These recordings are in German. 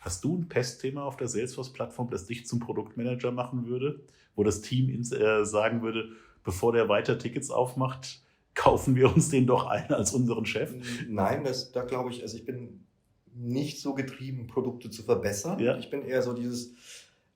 Hast du ein Pest-Thema auf der Salesforce-Plattform, das dich zum Produktmanager machen würde? Wo das Team sagen würde, bevor der weiter Tickets aufmacht, kaufen wir uns den doch ein als unseren Chef? Nein, da glaube ich, also ich bin nicht so getrieben, Produkte zu verbessern. Ja. Ich bin eher so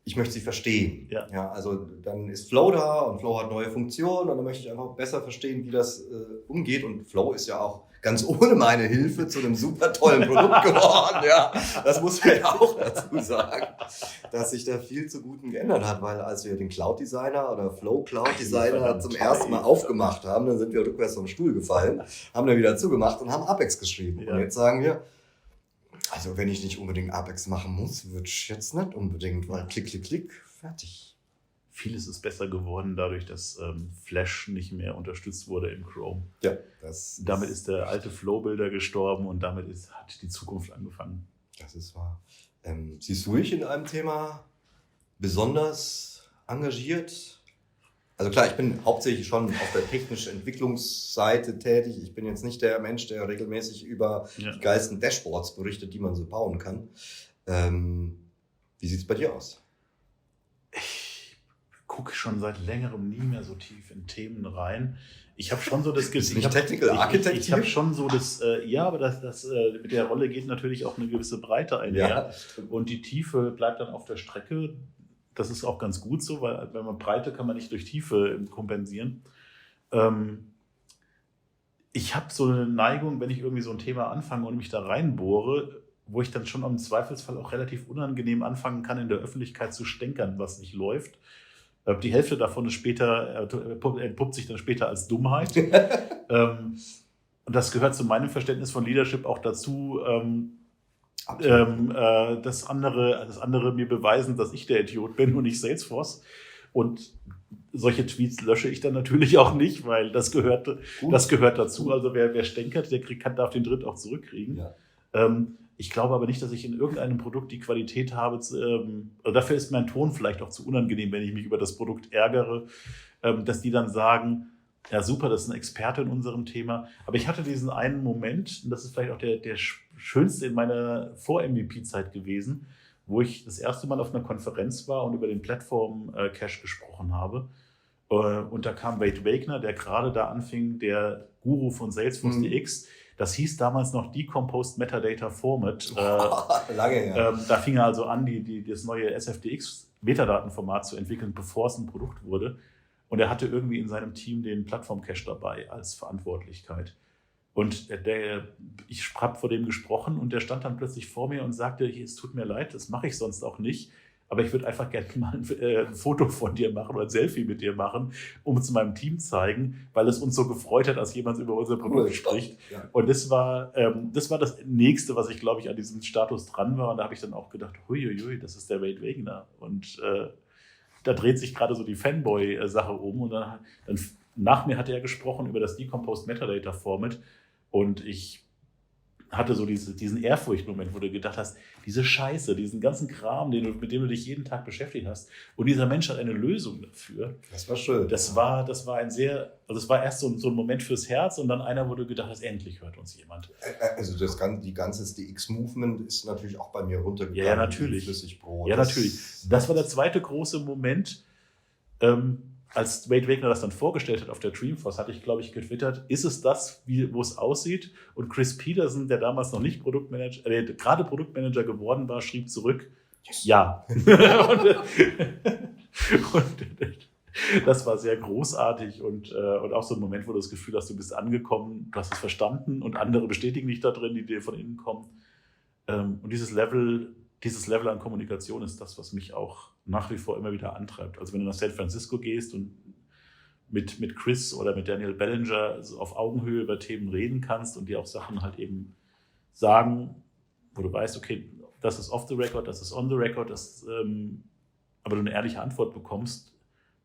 ich möchte sie verstehen. Ja. Also dann ist Flow da und Flow hat neue Funktionen und dann möchte ich einfach besser verstehen, wie das umgeht. Und Flow ist ja auch ganz ohne meine Hilfe zu einem super tollen Produkt geworden. Ja, das muss man ja auch dazu sagen, dass sich da viel zu Guten geändert hat, weil als wir den Cloud Designer oder Flow Cloud Designer zum ersten Mal aufgemacht haben, dann sind wir rückwärts vom Stuhl gefallen, haben dann wieder zugemacht und haben Apex geschrieben. Ja. Und jetzt sagen wir, also wenn ich nicht unbedingt Apex machen muss, würde ich jetzt nicht unbedingt, weil klick, klick, klick, fertig. Vieles ist besser geworden dadurch, dass Flash nicht mehr unterstützt wurde im Chrome. Ja, damit ist der alte Flow-Builder gestorben und damit hat die Zukunft angefangen. Das ist wahr. Siehst du dich in einem Thema besonders engagiert? Also klar, ich bin hauptsächlich schon auf der technischen Entwicklungsseite tätig. Ich bin jetzt nicht der Mensch, der regelmäßig über die geilsten Dashboards berichtet, die man so bauen kann. Wie sieht es bei dir aus? Ich gucke schon seit längerem nie mehr so tief in Themen rein. Ich habe schon so das Gefühl, ich habe schon so das, aber das mit der Rolle geht natürlich auch eine gewisse Breite einher. Ja, und die Tiefe bleibt dann auf der Strecke. Das ist auch ganz gut so, weil wenn man Breite kann man nicht durch Tiefe kompensieren. Ich habe so eine Neigung, wenn ich irgendwie so ein Thema anfange und mich da reinbohre, wo ich dann schon im Zweifelsfall auch relativ unangenehm anfangen kann, in der Öffentlichkeit zu stänkern, was nicht läuft. Die Hälfte davon ist entpuppt sich dann später als Dummheit. Und das gehört zu meinem Verständnis von Leadership auch dazu, dass andere mir beweisen, dass ich der Idiot bin und nicht Salesforce. Und solche Tweets lösche ich dann natürlich auch nicht, weil das gehört dazu. Also wer stänkert, darf den Dritt auch zurückkriegen. Ja. Ich glaube aber nicht, dass ich in irgendeinem Produkt die Qualität habe. Dafür ist mein Ton vielleicht auch zu unangenehm, wenn ich mich über das Produkt ärgere, dass die dann sagen, ja super, das ist ein Experte in unserem Thema. Aber ich hatte diesen einen Moment, und das ist vielleicht auch der schönste in meiner Vor-MVP-Zeit gewesen, wo ich das erste Mal auf einer Konferenz war und über den Plattform-Cache gesprochen habe. Und da kam Wade Wagner, der gerade da anfing, der Guru von Salesforce DX. Das hieß damals noch Decomposed Metadata Format. Lange her. Da fing er also an, das neue SFDX-Metadatenformat zu entwickeln, bevor es ein Produkt wurde. Und er hatte irgendwie in seinem Team den Plattform-Cache dabei als Verantwortlichkeit. Und ich habe vor dem gesprochen und der stand dann plötzlich vor mir und sagte, es tut mir leid, das mache ich sonst auch nicht, aber ich würde einfach gerne mal ein Foto von dir machen oder ein Selfie mit dir machen, um es meinem Team zeigen, weil es uns so gefreut hat, dass jemand über unser Produkt spricht. Ja. Und das war das Nächste, was ich, glaube ich, an diesem Status dran war. Und da habe ich dann auch gedacht, huiuiui, das ist der Wade Wagner. Und da dreht sich gerade so die Fanboy-Sache um. Und dann nach mir hatte er gesprochen über das Decomposed Metadata Format. Und ich hatte so diesen Ehrfurcht-Moment, wo du gedacht hast, diese Scheiße, diesen ganzen Kram, mit dem du dich jeden Tag beschäftigt hast. Und dieser Mensch hat eine Lösung dafür. Das war schön. Das war es war erst so ein Moment fürs Herz und dann einer, wo du gedacht hast, endlich hört uns jemand. Also die ganze DX-Movement ist natürlich auch bei mir runtergegangen. Ja, natürlich. Flüssigbrot. Ja, natürlich. Das war der zweite große Moment, als Wade Wagner das dann vorgestellt hat auf der Dreamforce, hatte ich, glaube ich, getwittert, ist es das, wo es aussieht? Und Chris Peterson, der damals noch nicht gerade Produktmanager geworden war, schrieb zurück, yes. Ja. und das war sehr großartig und auch so ein Moment, wo du das Gefühl hast, du bist angekommen, du hast es verstanden und andere bestätigen dich da drin, die dir von innen kommen. Und dieses Level an Kommunikation ist das, was mich auch nach wie vor immer wieder antreibt. Also wenn du nach San Francisco gehst und mit Chris oder mit Daniel Bellinger so auf Augenhöhe über Themen reden kannst und dir auch Sachen halt eben sagen, wo du weißt, okay, das ist off the record, das ist on the record, aber du eine ehrliche Antwort bekommst,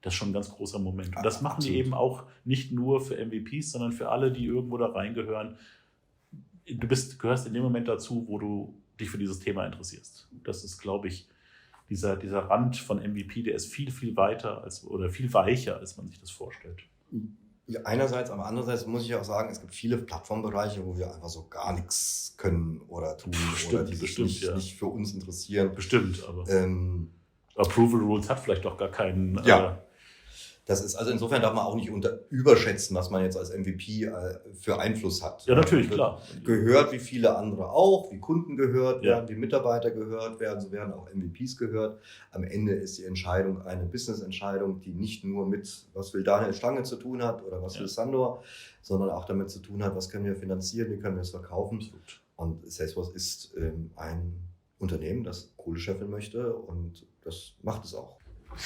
das ist schon ein ganz großer Moment. Und das machen die eben auch nicht nur für MVPs, sondern für alle, die irgendwo da reingehören. Du gehörst in dem Moment dazu, wo du dich für dieses Thema interessierst. Das ist, glaube ich, dieser Rand von MVP, der ist viel, viel weiter oder viel weicher, als man sich das vorstellt. Ja, einerseits, aber andererseits muss ich auch sagen, es gibt viele Plattformbereiche, wo wir einfach so gar nichts können oder tun oder die sich nicht für uns interessieren. Bestimmt, aber Approval Rules hat vielleicht doch gar keinen... Ja. Das ist, also insofern darf man auch nicht überschätzen, was man jetzt als MVP für Einfluss hat. Ja, natürlich, klar. Gehört wie viele andere auch, wie Kunden gehört werden, wie Mitarbeiter gehört werden, so werden auch MVPs gehört. Am Ende ist die Entscheidung eine Business-Entscheidung, die nicht nur mit, was will Daniel Stange zu tun hat oder was will Sandor, sondern auch damit zu tun hat, was können wir finanzieren, wie können wir es verkaufen. Und Salesforce ist ein Unternehmen, das Kohle scheffeln möchte und das macht es auch.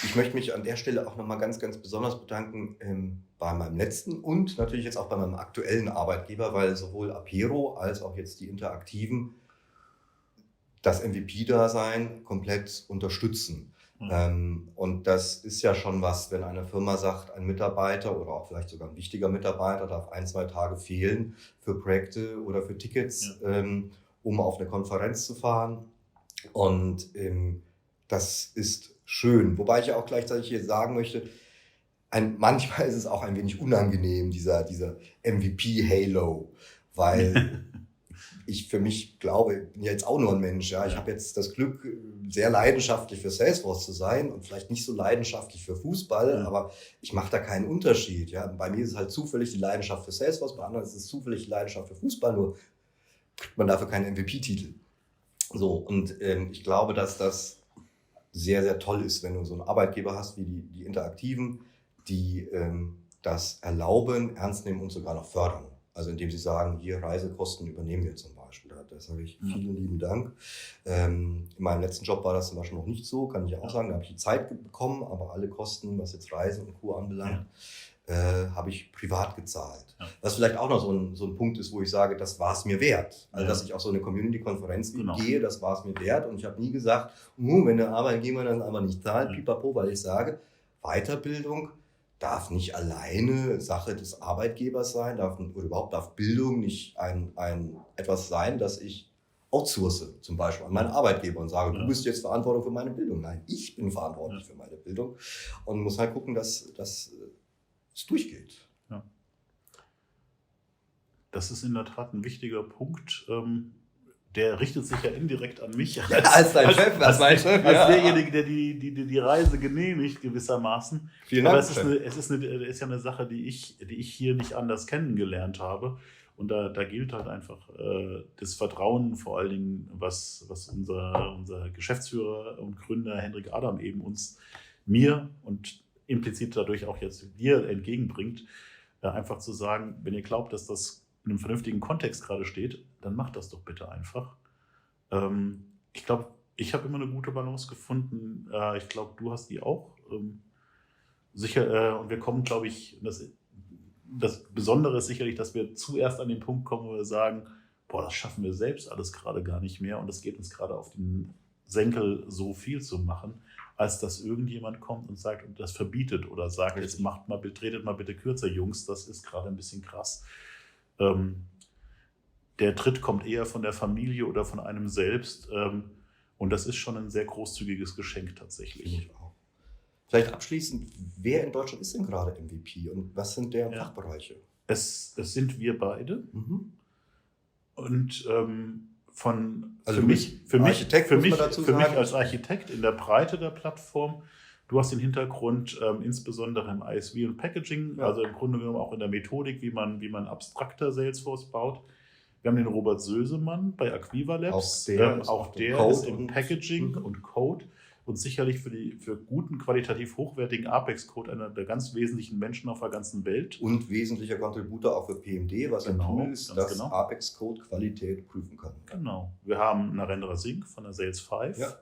Ich möchte mich an der Stelle auch nochmal ganz, ganz besonders bedanken bei meinem letzten und natürlich jetzt auch bei meinem aktuellen Arbeitgeber, weil sowohl Apero als auch jetzt die Interaktiven das MVP-Dasein komplett unterstützen. Und das ist ja schon was, wenn eine Firma sagt, ein Mitarbeiter oder auch vielleicht sogar ein wichtiger Mitarbeiter darf 1-2 Tage fehlen für Projekte oder für Tickets, um auf eine Konferenz zu fahren. Und das ist schön. Wobei ich auch gleichzeitig hier sagen möchte, manchmal ist es auch ein wenig unangenehm, dieser MVP-Halo, weil ich für mich glaube, ich bin ja jetzt auch nur ein Mensch. Ja? Ich habe jetzt das Glück, sehr leidenschaftlich für Salesforce zu sein und vielleicht nicht so leidenschaftlich für Fußball, aber ich mache da keinen Unterschied. Ja? Bei mir ist es halt zufällig die Leidenschaft für Salesforce, bei anderen ist es zufällig die Leidenschaft für Fußball, nur kriegt man dafür keinen MVP-Titel. So, und ich glaube, dass das sehr, sehr toll ist, wenn du so einen Arbeitgeber hast wie die Interaktiven, die das erlauben, ernst nehmen und sogar noch fördern. Also indem sie sagen, hier Reisekosten übernehmen wir zum Beispiel. Da sage ich vielen lieben Dank. In meinem letzten Job war das zum Beispiel noch nicht so, kann ich auch sagen. Da habe ich die Zeit bekommen, aber alle Kosten, was jetzt Reisen und Co. anbelangt, habe ich privat gezahlt. Ja. Was vielleicht auch noch so ein Punkt ist, wo ich sage, das war es mir wert. Also dass ich auf so eine Community-Konferenz gehe, das war es mir wert. Und ich habe nie gesagt, wenn der Arbeitgeber dann aber nicht zahlt, pipapo, weil ich sage, Weiterbildung darf nicht alleine Sache des Arbeitgebers sein, darf Bildung nicht etwas sein, das ich outsource, zum Beispiel an meinen Arbeitgeber und sage, du bist jetzt verantwortlich für meine Bildung. Nein, ich bin verantwortlich für meine Bildung und muss halt gucken, dass es durchgeht. Ja. Das ist in der Tat ein wichtiger Punkt. Der richtet sich ja indirekt an mich. Als dein Chef, als mein Chef. Als derjenige, der die Reise genehmigt gewissermaßen. Vielen Dank. Aber es ist ja eine Sache, die ich hier nicht anders kennengelernt habe. Und da gilt halt einfach das Vertrauen, vor allen Dingen, was unser Geschäftsführer und Gründer Hendrik Adam eben mir und implizit dadurch auch jetzt dir entgegenbringt, einfach zu sagen, wenn ihr glaubt, dass das in einem vernünftigen Kontext gerade steht, dann macht das doch bitte einfach. Ich glaube, ich habe immer eine gute Balance gefunden. Ich glaube, du hast die auch. Sicher, und wir kommen, glaube ich, das Besondere ist sicherlich, dass wir zuerst an den Punkt kommen, wo wir sagen, das schaffen wir selbst alles gerade gar nicht mehr und es geht uns gerade auf den Senkel, so viel zu machen, als dass irgendjemand kommt und sagt und das verbietet oder sagt, jetzt tretet mal bitte kürzer, Jungs, das ist gerade ein bisschen krass. Der Tritt kommt eher von der Familie oder von einem selbst und das ist schon ein sehr großzügiges Geschenk tatsächlich. Ich auch. Vielleicht abschließend, wer in Deutschland ist denn gerade MVP und was sind deren Fachbereiche? Es sind wir beide und für mich als Architekt in der Breite der Plattform. Du hast den Hintergrund insbesondere im ISV und Packaging, also im Grunde genommen auch in der Methodik, wie man abstrakter Salesforce baut. Wir haben den Robert Sösemann bei Aquiva Labs. Auch der ist im Packaging und Code und sicherlich für guten, qualitativ hochwertigen Apex-Code einer der ganz wesentlichen Menschen auf der ganzen Welt. Und wesentlicher Contributor auch für PMD, was ein Tool ist, das Apex-Code Qualität prüfen kann. Genau. Wir haben Narendra Singh von der Sales 5. Ja.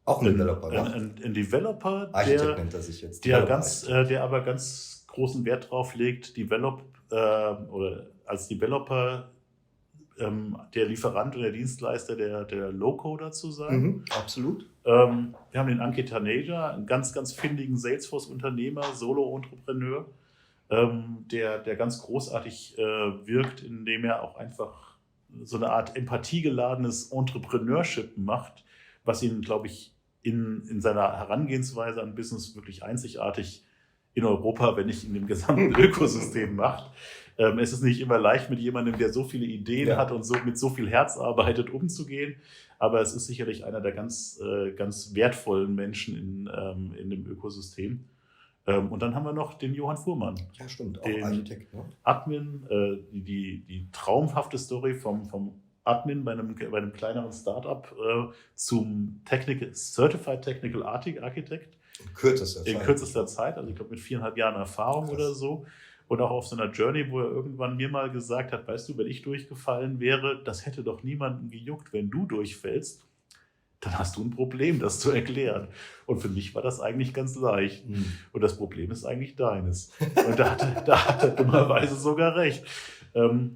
Auch ein Developer, ein Developer, Architekt nennt er sich jetzt. Der aber ganz großen Wert drauf legt, als Developer der Lieferant und der Dienstleister der Low-Coder zu sein. Absolut. Wir haben den Ankit Taneja, einen ganz, ganz findigen Salesforce-Unternehmer, Solo-Entrepreneur, der ganz großartig wirkt, indem er auch einfach so eine Art empathiegeladenes Entrepreneurship macht, was ihn, glaube ich, in seiner Herangehensweise an Business wirklich einzigartig in Europa, wenn nicht in dem gesamten Ökosystem macht. Es ist nicht immer leicht, mit jemandem, der so viele Ideen hat und mit so viel Herz arbeitet, umzugehen. Aber es ist sicherlich einer der ganz wertvollen Menschen in dem Ökosystem. Und dann haben wir noch den Johann Fuhrmann. Ja, stimmt, auch den Architekt. Ne? Admin, die traumhafte Story vom Admin bei einem kleineren Startup zum Certified Technical Architect. In kürzester Zeit, also ich glaube mit 4,5 Jahren Erfahrung oder so. Und auch auf so einer Journey, wo er irgendwann mir mal gesagt hat, weißt du, wenn ich durchgefallen wäre, das hätte doch niemanden gejuckt. Wenn du durchfällst, dann hast du ein Problem, das zu erklären. Und für mich war das eigentlich ganz leicht. Und das Problem ist eigentlich deines. Und da hat er dummerweise sogar recht. Also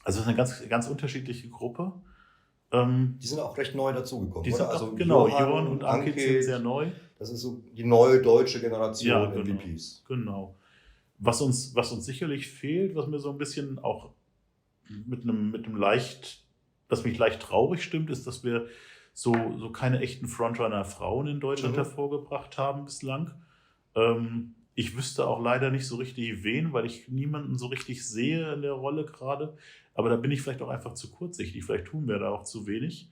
es ist eine ganz, ganz unterschiedliche Gruppe. Die sind auch recht neu dazugekommen, oder? Also Johann und Ankit sind sehr neu. Das ist so die neue deutsche Generation MVPs. Genau. Was uns sicherlich fehlt, was mir so ein bisschen auch mit einem das mich leicht traurig stimmt, ist, dass wir so keine echten Frontrunner-Frauen in Deutschland hervorgebracht haben bislang. Ich wüsste auch leider nicht so richtig wen, weil ich niemanden so richtig sehe in der Rolle gerade. Aber da bin ich vielleicht auch einfach zu kurzsichtig. Vielleicht tun wir da auch zu wenig.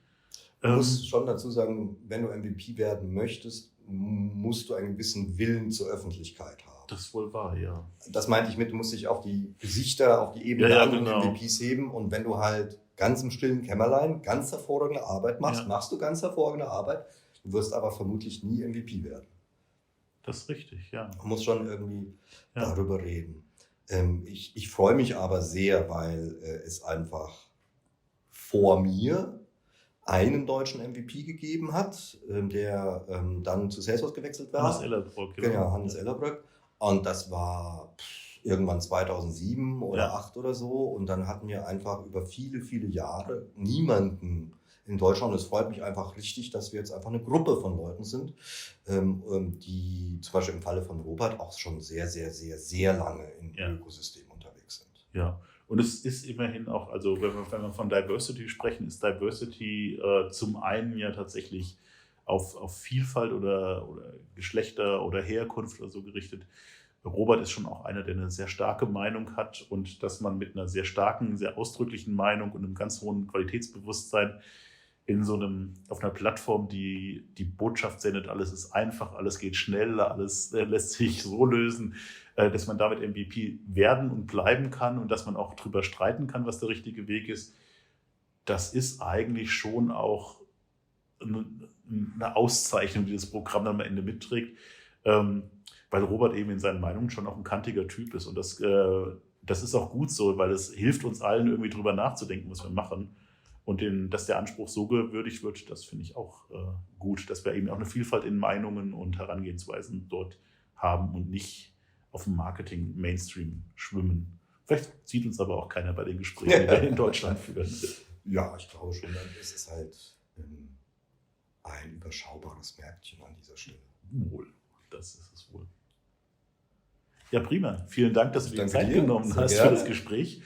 Du musst schon dazu sagen, wenn du MVP werden möchtest, musst du einen gewissen Willen zur Öffentlichkeit haben. Das ist wohl wahr, ja. Das meinte ich mit, du musst dich auf die Gesichter, auf die Ebene der anderen MVPs heben. Und wenn du halt ganz im stillen Kämmerlein ganz hervorragende Arbeit machst du ganz hervorragende Arbeit. Du wirst aber vermutlich nie MVP werden. Das ist richtig, ja. Man muss schon irgendwie darüber reden. Ich freue mich aber sehr, weil es einfach vor mir einen deutschen MVP gegeben hat, der dann zu Salesforce gewechselt war. Hannes Ellerbrück. Genau, Hannes Ellerbrück. Und das war irgendwann 2007 oder 2008 oder so. Und dann hatten wir einfach über viele, viele Jahre niemanden in Deutschland. Und es freut mich einfach richtig, dass wir jetzt einfach eine Gruppe von Leuten sind, die zum Beispiel im Falle von Robert auch schon sehr, sehr, sehr, sehr lange im Ökosystem unterwegs sind. Ja. Und es ist immerhin auch, also wenn wir von Diversity sprechen, ist Diversity zum einen ja tatsächlich auf Vielfalt oder Geschlechter oder Herkunft oder so gerichtet. Robert ist schon auch einer, der eine sehr starke Meinung hat und dass man mit einer sehr starken, sehr ausdrücklichen Meinung und einem ganz hohen Qualitätsbewusstsein auf einer Plattform, die Botschaft sendet, alles ist einfach, alles geht schnell, alles lässt sich so lösen, dass man damit MVP werden und bleiben kann und dass man auch drüber streiten kann, was der richtige Weg ist. Das ist eigentlich schon auch eine Auszeichnung, die das Programm dann am Ende mitträgt, weil Robert eben in seinen Meinungen schon auch ein kantiger Typ ist. Und das ist auch gut so, weil es hilft uns allen irgendwie drüber nachzudenken, was wir machen. Und dass der Anspruch so gewürdigt wird, das finde ich auch gut, dass wir eben auch eine Vielfalt in Meinungen und Herangehensweisen dort haben und nicht auf dem Marketing-Mainstream schwimmen. Vielleicht sieht uns aber auch keiner bei den Gesprächen, die wir in Deutschland führen. Ja, ich glaube schon, es ist halt ein überschaubares Märkchen an dieser Stelle. Wohl, das ist es wohl. Ja, prima. Vielen Dank, dass du dir Zeit genommen hast für das Gespräch.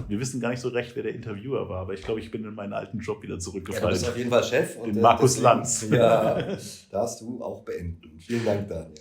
Wir wissen gar nicht so recht, wer der Interviewer war, aber ich glaube, ich bin in meinen alten Job wieder zurückgefallen. Ja, du bist auf jeden Fall Chef. Den Markus Lanz. Ja, darfst du auch beenden. Vielen Dank, Daniel.